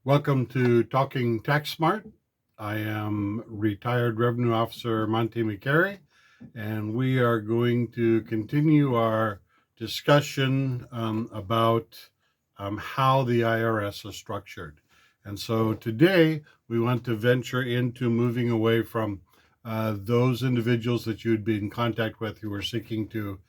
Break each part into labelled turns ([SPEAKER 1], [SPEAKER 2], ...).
[SPEAKER 1] Welcome to Talking Tax Smart. I am retired Revenue Officer Monty McCary, and we are going to continue our discussion about how the IRS is structured. And so today we want to venture into moving away from those individuals that you'd be in contact with who are seeking to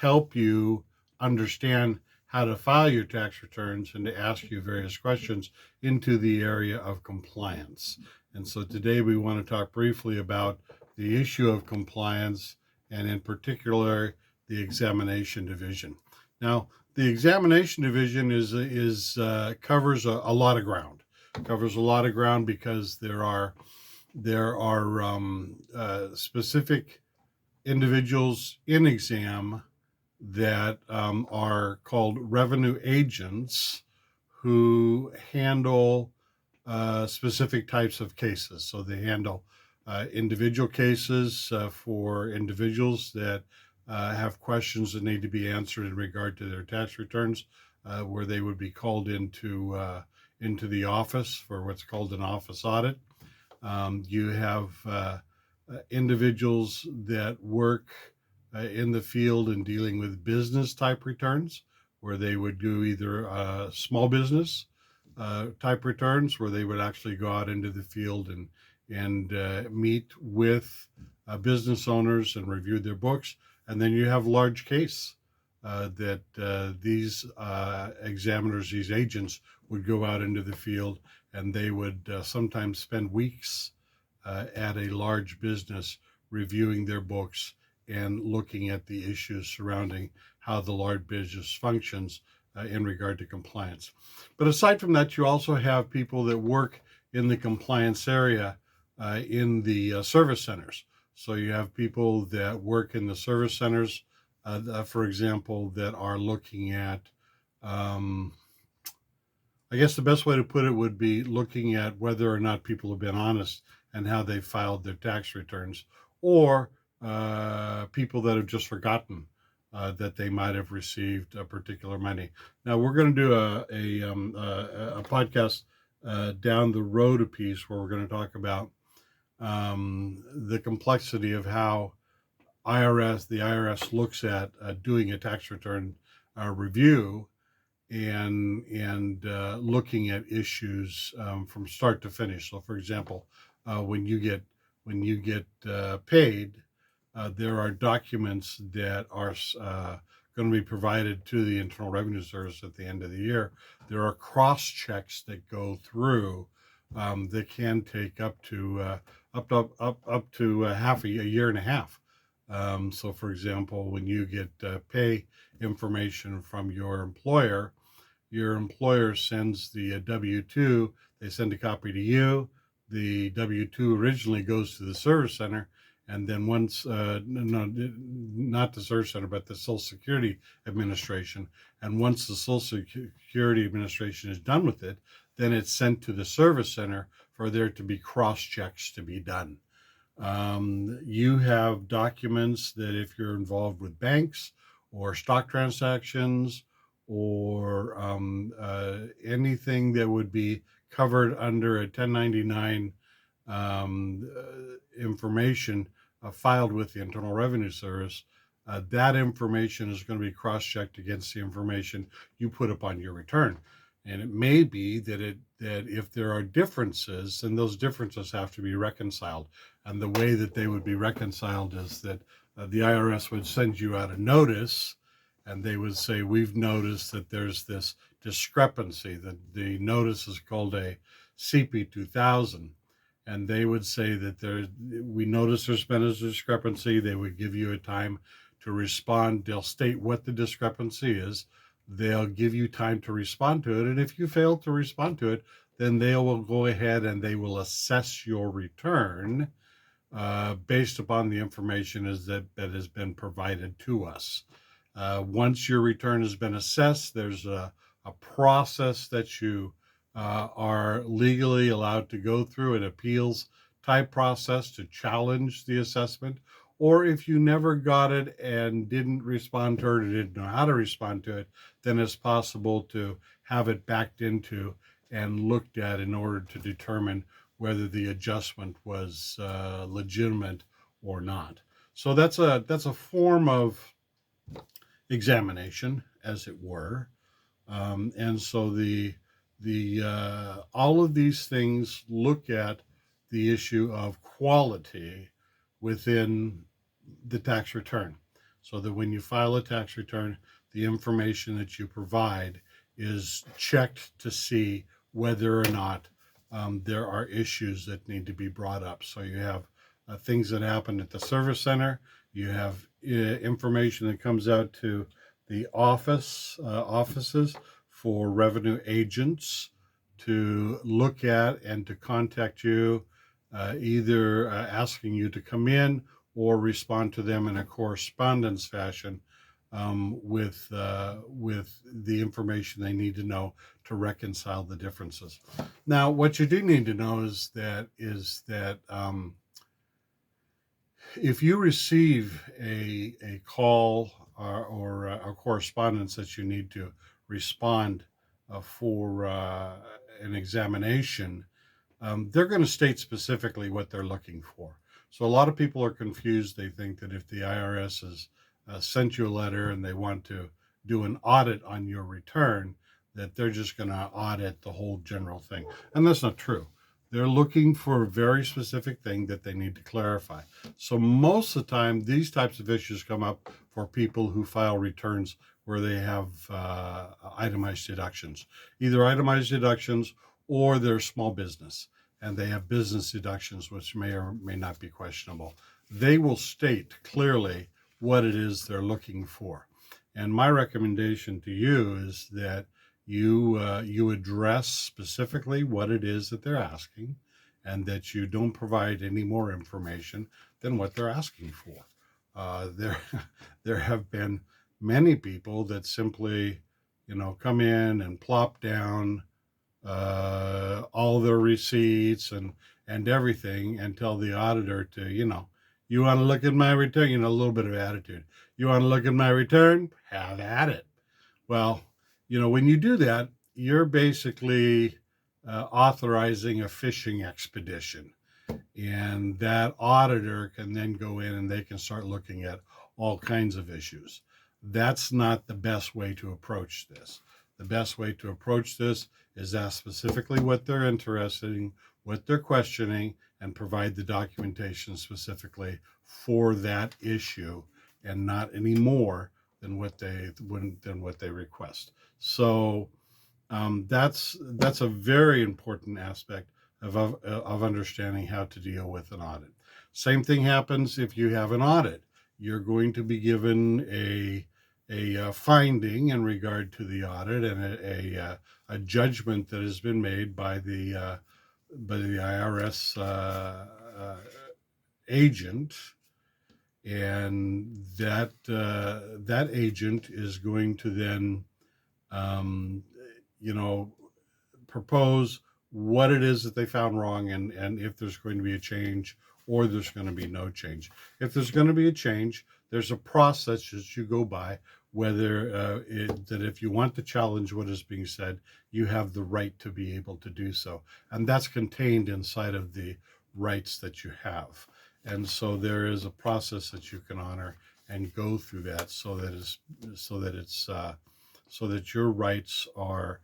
[SPEAKER 1] help you understand how to file your tax returns and to ask you various questions into the area of compliance. And so today we want to talk briefly about the issue of compliance and in particular the examination division. Now, the examination division covers a lot of ground. Covers a lot of ground because there are specific individuals in exam that are called revenue agents who handle specific types of cases. So they handle individual cases for individuals that have questions that need to be answered in regard to their tax returns, where they would be called into the office for what's called an office audit. You have individuals that work in the field and dealing with business type returns, where they would do either small business type returns, where they would actually go out into the field and meet with business owners and review their books. And then you have large case that these examiners, these agents, would go out into the field, and they would sometimes spend weeks at a large business reviewing their books and looking at the issues surrounding how the large business functions in regard to compliance. But aside from that, you also have people that work in the compliance area in the service centers. So you have people that work in the service centers, for example, that are looking at, I guess the best way to put it would be looking at whether or not people have been honest and how they filed their tax returns, or people that have just forgotten that they might have received a particular money. Now we're going to do a podcast down the road a piece where we're going to talk about the complexity of how the IRS looks at doing a tax return review and looking at issues from start to finish. So, for example, when you get paid, there are documents that are going to be provided to the Internal Revenue Service at the end of the year. There are cross checks that go through that can take up to half a year and a half. So, for example, when you get pay information from your employer sends the W-2. They send a copy to you. The W-2 originally goes to the service center, and then once, no, not the service center, but the Social Security Administration. And once the Social Security Administration is done with it, then it's sent to the service center for there to be cross checks to be done. You have documents that if you're involved with banks or stock transactions or anything that would be covered under a 1099 information filed with the Internal Revenue Service, that information is going to be cross-checked against the information you put up on your return. And it may be that if there are differences, then those differences have to be reconciled. And the way that they would be reconciled is that the IRS would send you out a notice, and they would say, we've noticed that there's this discrepancy. That the notice is called a CP 2000. And they would say that we notice there's been a discrepancy. They would give you a time to respond. They'll state what the discrepancy is. They'll give you time to respond to it. And if you fail to respond to it, then they will go ahead and they will assess your return based upon the information that has been provided to us. Once your return has been assessed, there's a process that you are legally allowed to go through, an appeals type process to challenge the assessment. Or if you never got it and didn't respond to it or didn't know how to respond to it, then it's possible to have it backed into and looked at in order to determine whether the adjustment was legitimate or not. So that's a form of examination, as it were. And so the all of these things look at the issue of quality within the tax return, so that when you file a tax return, the information that you provide is checked to see whether or not there are issues that need to be brought up. So you have things that happen at the service center. You have information that comes out to the offices for revenue agents to look at and to contact you, either asking you to come in or respond to them in a correspondence fashion with the information they need to know to reconcile the differences. Now, what you do need to know is that if you receive a call or a correspondence that you need to respond for an examination, they're going to state specifically what they're looking for. So a lot of people are confused. They think that if the IRS has sent you a letter and they want to do an audit on your return, that they're just going to audit the whole general thing. And that's not true. They're looking for a very specific thing that they need to clarify. So most of the time, these types of issues come up for people who file returns where they have itemized deductions, either itemized deductions or they're small business and they have business deductions, which may or may not be questionable. They will state clearly what it is they're looking for. And my recommendation to you is that you address specifically what it is that they're asking, and that you don't provide any more information than what they're asking for. There there have been many people that simply, come in and plop down all their receipts and everything, and tell the auditor to, you want to look at my return, a little bit of attitude. You want to look at my return? Have at it. Well, when you do that, you're basically authorizing a fishing expedition. And that auditor can then go in and they can start looking at all kinds of issues. That's not the best way to approach this. The best way to approach this is ask specifically what they're interested in, what they're questioning, and provide the documentation specifically for that issue, and not any more than what they request. So that's a very important aspect of understanding how to deal with an audit. Same thing happens if you have an audit. You're going to be given a finding in regard to the audit, and a judgment that has been made by the IRS agent, and that agent is going to then propose what it is that they found wrong, and if there's going to be a change or there's going to be no change. If there's going to be a change, there's a process that you go by, whether that if you want to challenge what is being said, you have the right to be able to do so. And that's contained inside of the rights that you have. And so there is a process that you can honor and go through that, so that your rights are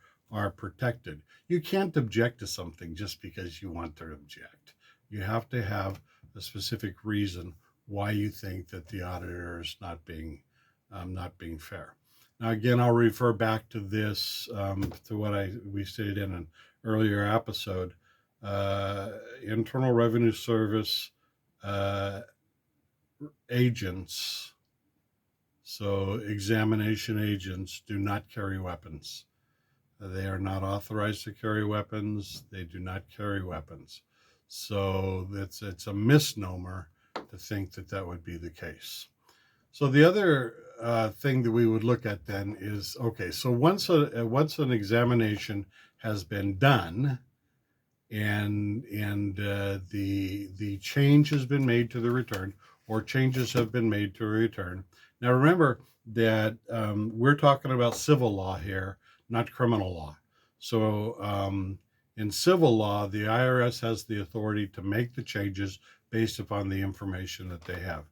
[SPEAKER 1] protected. You can't object to something just because you want to object. You have to have a specific reason why you think that the auditor is not being fair. Now, again, I'll refer back to this, to what we stated in an earlier episode. Internal Revenue Service agents, so examination agents, do not carry weapons. They are not authorized to carry weapons. They do not carry weapons. So it's a misnomer to think that would be the case. So the other thing that we would look at then is, okay, so once an examination has been done, and the change has been made to the return, or changes have been made to a return. Now remember that we're talking about civil law here, not criminal law. So in civil law, the IRS has the authority to make the changes based upon the information that they have.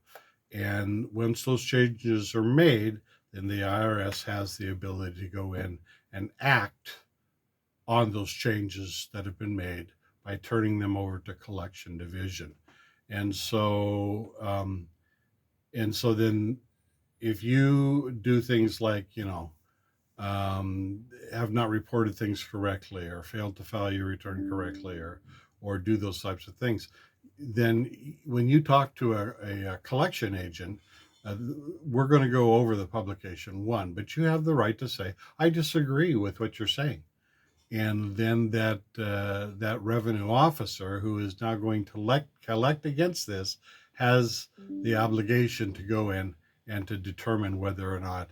[SPEAKER 1] And once those changes are made, then the IRS has the ability to go in and act on those changes that have been made by turning them over to collection division. And so, then if you do things like, have not reported things correctly or failed to file your return correctly or do those types of things, then when you talk to a collection agent, we're going to go over the publication one, but you have the right to say, I disagree with what you're saying. And then that revenue officer who is now going to collect against this has the obligation to go in and to determine whether or not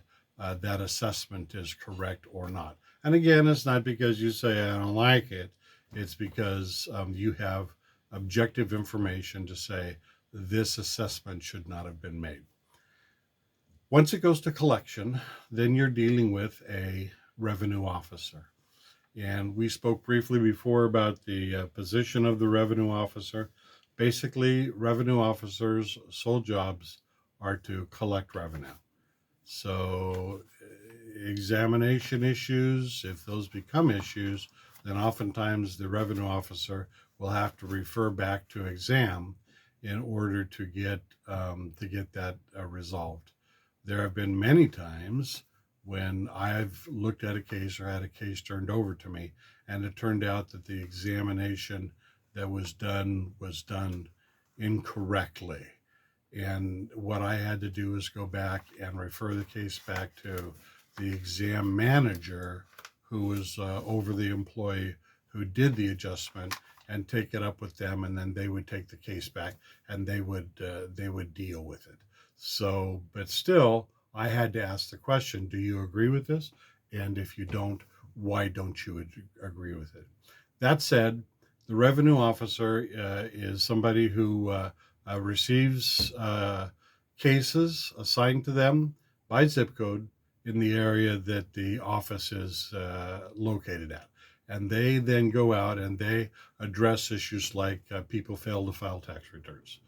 [SPEAKER 1] that assessment is correct or not. And again, it's not because you say I don't like it. It's because you have objective information to say this assessment should not have been made. Once it goes to collection, then you're dealing with a revenue officer. And we spoke briefly before about the position of the revenue officer. Basically, revenue officers' sole jobs are to collect revenue. So examination issues, if those become issues, then oftentimes the revenue officer will have to refer back to exam in order to get that resolved. There have been many times when I've looked at a case or had a case turned over to me, and it turned out that the examination that was done incorrectly. And what I had to do is go back and refer the case back to the exam manager who was over the employee who did the adjustment and take it up with them, and then they would take the case back and they would deal with it. So, but still, I had to ask the question, do you agree with this? And if you don't, why don't you agree with it? That said, the revenue officer is somebody who receives cases assigned to them by zip code in the area that the office is located at. And they then go out and they address issues like people fail to file tax returns.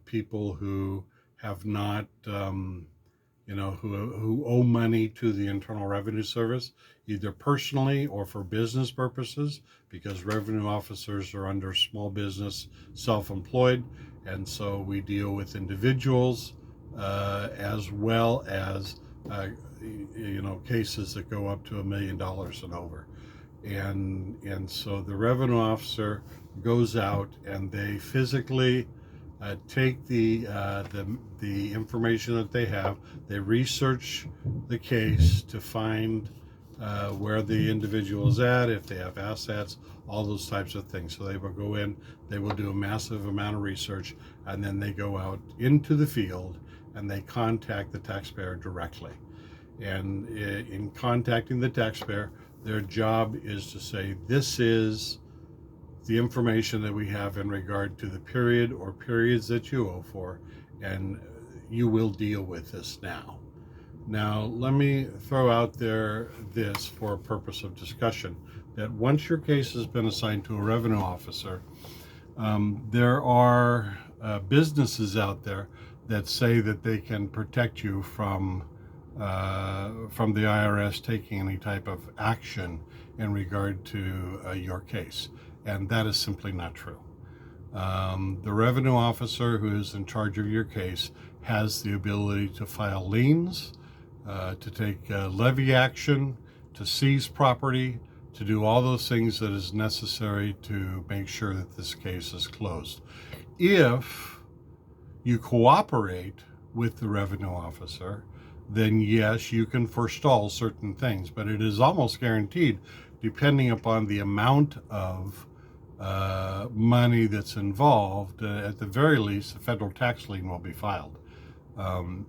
[SPEAKER 1] People who have not, who owe money to the Internal Revenue Service, either personally or for business purposes, because revenue officers are under small business, self-employed, and so we deal with individuals as well as cases that go up to $1 million and over. And so the revenue officer goes out and they physically take the information that they have. They research the case to find where the individual is at, if they have assets, all those types of things. So they will go in, they will do a massive amount of research, and then they go out into the field and they contact the taxpayer directly. And in contacting the taxpayer, their job is to say, this is the information that we have in regard to the period or periods that you owe for, and you will deal with this now. Now, let me throw out there this for a purpose of discussion, that once your case has been assigned to a revenue officer, there are businesses out there that say that they can protect you from the IRS taking any type of action in regard to your case. And that is simply not true. The revenue officer who is in charge of your case has the ability to file liens, to take levy action, to seize property, to do all those things that is necessary to make sure that this case is closed. If you cooperate with the revenue officer, then yes, you can forestall certain things, but it is almost guaranteed, depending upon the amount of money that's involved, at the very least, a federal tax lien will be filed.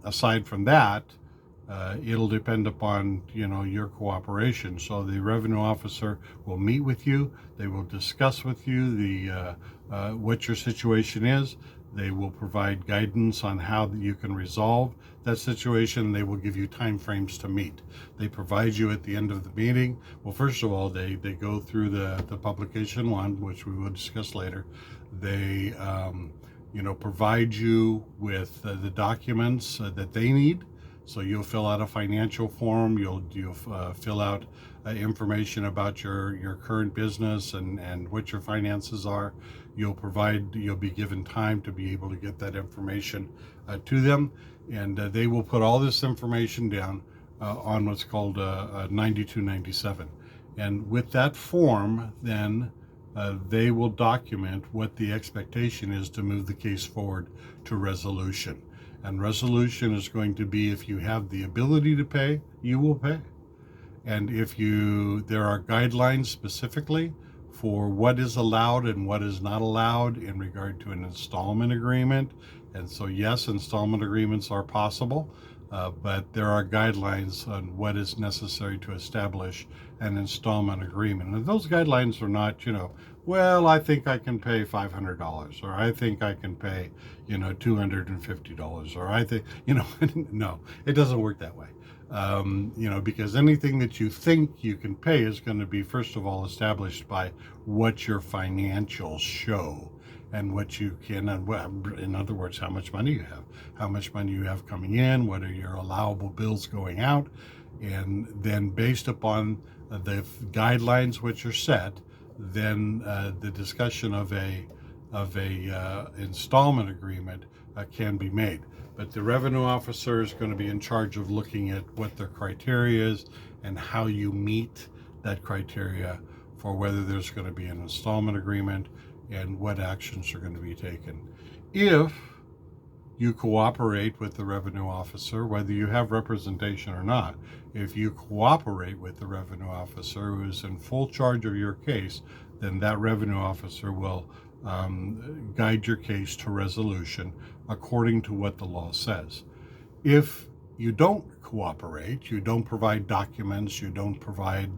[SPEAKER 1] Aside from that, it'll depend upon your cooperation. So the revenue officer will meet with you. They will discuss with you what your situation is. They will provide guidance on how you can resolve that situation. They will give you time frames to meet. They provide you at the end of the meeting. Well, first of all, they go through the publication one, which we will discuss later. They provide you with the documents that they need. So you'll fill out a financial form. You'll fill out information about your current business and what your finances are. You'll be given time to be able to get that information to them, and they will put all this information down on what's called 9297. And with that form, then they will document what the expectation is to move the case forward to resolution. And resolution is going to be, if you have the ability to pay, you will pay. And there are guidelines specifically for what is allowed and what is not allowed in regard to an installment agreement. And so, yes, installment agreements are possible, but there are guidelines on what is necessary to establish an installment agreement. And those guidelines are not, well, I think I can pay $500, or I think I can pay, $250, or I think, no, it doesn't work that way. Because anything that you think you can pay is going to be, first of all, established by what your financials show and what you can, in other words, how much money you have coming in, what are your allowable bills going out, and then based upon the guidelines which are set, then the discussion of a installment agreement can be made. But the revenue officer is going to be in charge of looking at what their criteria is and how you meet that criteria for whether there's going to be an installment agreement and what actions are going to be taken. If you cooperate with the revenue officer, whether you have representation or not, if you cooperate with the revenue officer who is in full charge of your case, then that revenue officer will guide your case to resolution according to what the law says. If you don't cooperate, you don't provide documents, you don't provide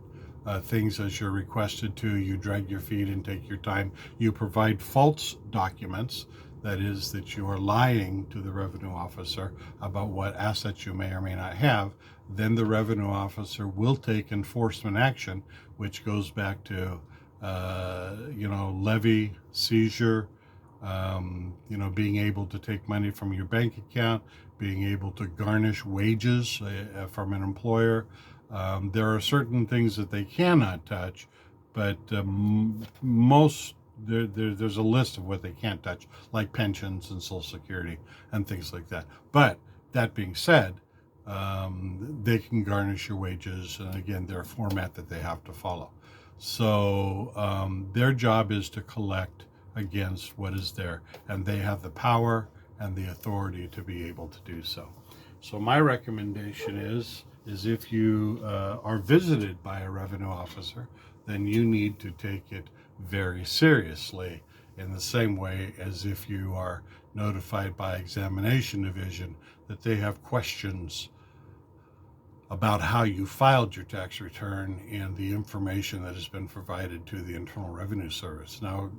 [SPEAKER 1] things as you're requested to, you drag your feet and take your time, you provide false documents, that is, that you are lying to the revenue officer about what assets you may or may not have, then the revenue officer will take enforcement action, which goes back to levy, seizure, being able to take money from your bank account, being able to garnish wages from an employer. There are certain things that they cannot touch, but there's a list of what they can't touch, like pensions and Social Security and things like that. But that being said, they can garnish your wages, and again, there are a format that they have to follow. So their job is to collect against what is there, and they have the power and the authority to be able to do so. So my recommendation is if you are visited by a revenue officer, then you need to take it very seriously, in the same way as if you are notified by examination division that they have questions about how you filed your tax return and the information that has been provided to the Internal Revenue Service. Now,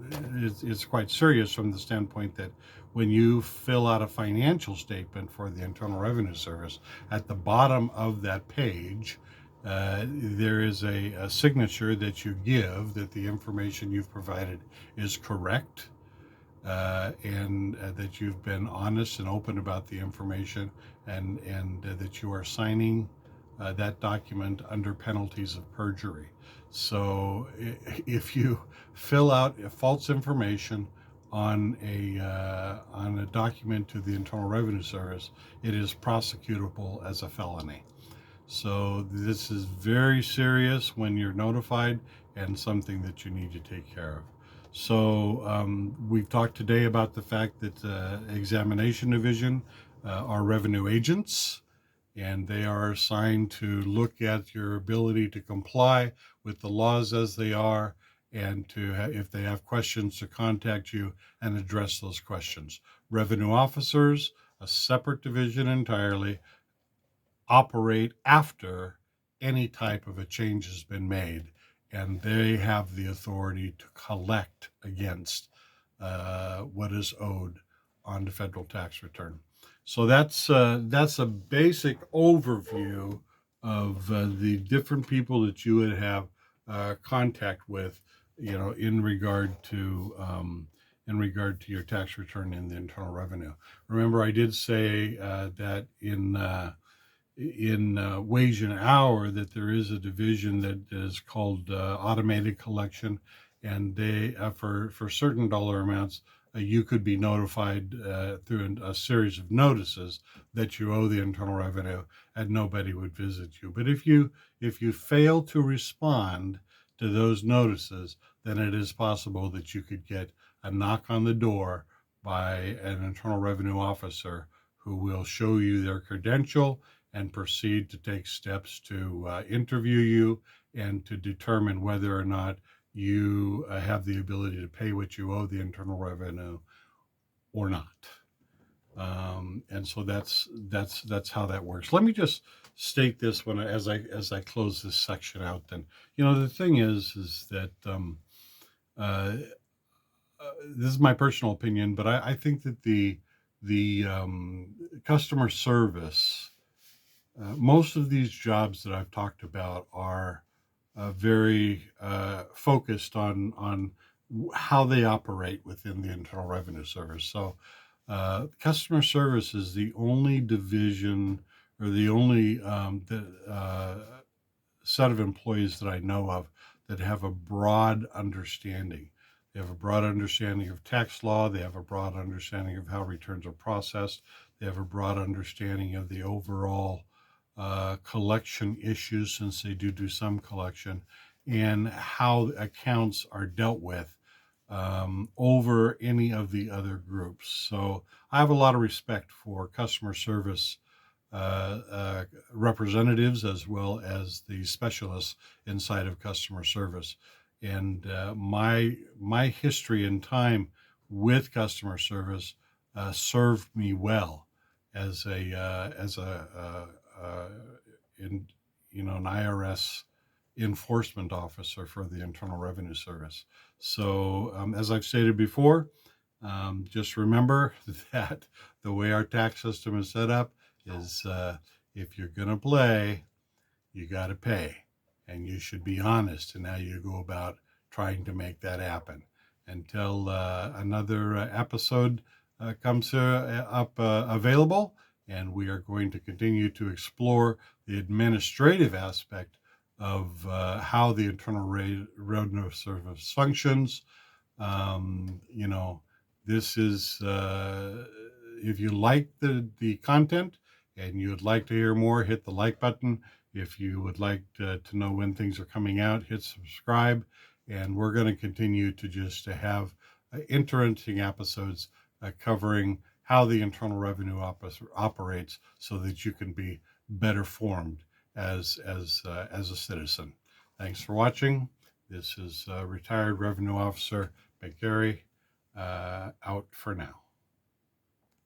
[SPEAKER 1] it's quite serious from the standpoint that when you fill out a financial statement for the Internal Revenue Service, at the bottom of that page, there is a signature that you give that the information you've provided is correct, and that you've been honest and open about the information, and that you are signing that document under penalties of perjury. So if you fill out false information on a document to the Internal Revenue Service, it is prosecutable as a felony. So this is very serious when you're notified, and something that you need to take care of. So we've talked today about the fact that examination division are revenue agents, and they are assigned to look at your ability to comply with the laws as they are, and if they have questions, to contact you and address those questions. Revenue officers, a separate division entirely, operate after any type of a change has been made, and they have the authority to collect against what is owed on the federal tax return. So that's a basic overview of the different people that you would have contact with, in regard to your tax return in the Internal Revenue. Remember, I did say that in wage and hour that there is a division that is called automated collection, and they for certain dollar amounts you could be notified through a series of notices that you owe the Internal Revenue, and nobody would visit you. But if you fail to respond to those notices, then it is possible that you could get a knock on the door by an Internal Revenue officer who will show you their credential and proceed to take steps to interview you and to determine whether or not you have the ability to pay what you owe the Internal Revenue or not. And so that's how that works. Let me just state this as I close this section out. Then, the thing is that this is my personal opinion, but I think that the customer service, most of these jobs that I've talked about are very focused on how they operate within the Internal Revenue Service. So customer service is the only division, or the only set of employees that I know of that have a broad understanding. They have a broad understanding of tax law. They have a broad understanding of how returns are processed. They have a broad understanding of the overall collection issues, since they do some collection, and how accounts are dealt with over any of the other groups. So I have a lot of respect for customer service representatives, as well as the specialists inside of customer service. And my history and time with customer service served me well as an IRS enforcement officer for the Internal Revenue Service. So as I've stated before, just remember that the way our tax system is set up is if you're going to play, you got to pay, and you should be honest in how you go about trying to make that happen. Until another episode comes up available, and we are going to continue to explore the administrative aspect of how the Internal Revenue Service functions. This is, if you like the content and you would like to hear more, hit the like button. If you would like to know when things are coming out, hit subscribe. And we're going to continue to just have interesting episodes covering how the Internal Revenue Office operates, so that you can be better formed as a citizen. Thanks for watching. This is retired Revenue Officer McGarry, out for now.